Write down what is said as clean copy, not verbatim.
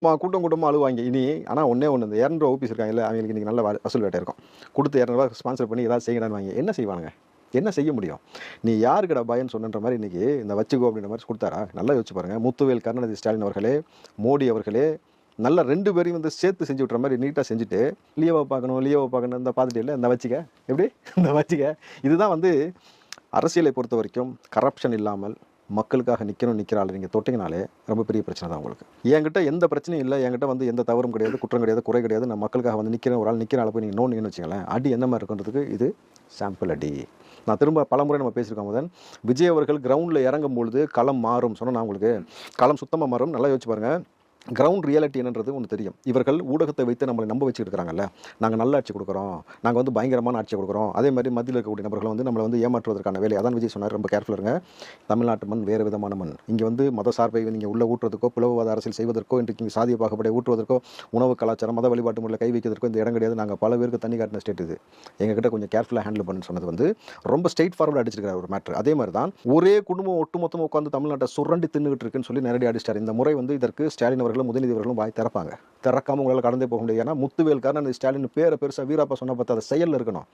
கூட்டம் கூட்டமா அழுவாய்ங்க. இனி ஆனா ஒண்ணே ஒண்ணு இந்த ரூ. 200 ஓபிஸ் இருக்காங்கல்ல, அவங்களுக்கு இன்னைக்கு நல்ல வசூல் வேட்டை இருக்கும். குடுத்து ரூ. 200 ஸ்பான்சர் பண்ணி ஏதாவது செய்யுங்கடான்னுவாய்ங்க. என்ன செய்வானுங்க? என்ன செய்ய முடியும்? நீ யாருக்குடா பயன்னு சொன்னன்ற மாரி இன்னைக்கு இந்த வச்சுக்கோ அப்படின்ற மாரி குடுத்தாரா? நல்லா யோசிச்சு பாருங்க. முத்துவேல் கருணாநிதி ஸ்டாலின் அவர்களே, மோடி அவர்களே, நல்லா 2 பேரையும் வந்து சேர்த்து செஞ்சு விட்டுற மாரி நீட்டா செஞ்சுட்டு, லியோவ பார்க்கணும் இந்த பார்த்துட்டியல்ல, இந்த வச்சுக்க. எப்படி? இந்த வச்சுக்க. இதுதான் வந்து அரசியலை பொறுத்தவரைக்கும் கரப்ஷன் இல்லாமல் மக்களுக்காக நிற்கிற ஆள் நீங்கள் தொட்டிங்கனாலே ரொம்ப பெரிய பிரச்சனை தான் உங்களுக்கு. என்கிட்ட எந்த பிரச்சனையும் இல்லை, என்கிட்ட வந்து எந்த தவறும் கிடையாது, குற்றம் கிடையாது, குறை கிடையாது. நான் மக்களுக்காக வந்து ஒரு ஆள் நிற்கிற ஆளை போய் நீங்கள் நோண்டிங்கன்னு வச்சுங்களேன், அடி எந்த மாதிரி இருக்குன்றதுக்கு இது சாம்பிள் அடி. நான் திரும்ப பலமுறை நம்ம பேசியிருக்கோம் முதன் விஜய் அவர்கள் கிரவுண்டில் இறங்கும் பொழுது களம் மாறும் சொன்னால் நான் உங்களுக்கு களம் சுத்தமாக மாறும். நல்லா யோசிச்சு பாருங்கள். கிரவுண்ட் ரியாலிட்டி என்னன்றது ஒன்று தெரியும். இவர்கள் ஊடகத்தை வைத்து நம்மளை நம்ப வச்சுக்கிட்டு இருக்கிறாங்கல்ல, நாங்கள் நல்ல ஆட்சி கொடுக்குறோம், நாங்கள் வந்து பயங்கரமான ஆட்சி கொடுக்குறோம். அதே மாதிரி மத்தியில் இருக்கக்கூடிய நபர்கள் வந்து நம்மளை வந்து ஏமாற்றுவதற்கான வேலை. அதான் விஜய் சொன்னார், ரொம்ப கேர்ஃபுல்லாக இருங்க. தமிழ்நாட்டு மண் வேறு விதமான மண். இங்கே வந்து மத சார்பை நீங்கள் உள்ள ஊற்றுவதற்கோ, பிளவுவாத அரசியல் செய்வதற்கோ, இன்றைக்கு இங்கே சாதிய பாகுபாடை ஊற்றுவதற்கோ, உணவு கலாச்சாரம் மத வழிபாட்டு முறையில் கை வைக்கிறதுக்கோ இந்த இடம் கிடையாது. நாங்கள் பல பேருக்கு தண்ணி காட்டின ஸ்டேட் இது. எங்ககிட்ட கொஞ்சம் கேர்ஃபுல்லாக ஹேண்டில் பண்ணு சொன்னது வந்து ரொம்ப ஸ்ட்ரெயிட் ஃபார்வர்டு அடிச்சிருக்கிற ஒரு மேட்ரு. அதே மாதிரி தான் ஒரே குடும்பம் ஒட்டுமொத்தமாக உட்காந்து தமிழ்நாட்டை சுரண்டி தின்னுகிட்டு இருக்குன்னு சொல்லி நேரடி அடிச்சிட்டார். இந்த முறை வந்து இதற்கு ஸ்டாலின் அவர்களும் உதயநிதி அவர்களும் வாய் திறப்பாங்க. திறக்காம உங்களால் கடந்தே போக முடியாது. ஏன்னா முத்துவேல் கருணாநிதி ஸ்டாலின் பேரை பெருசாக வீராப்பா சொன்ன பார்த்தா அதை செயலில் இருக்கணும்.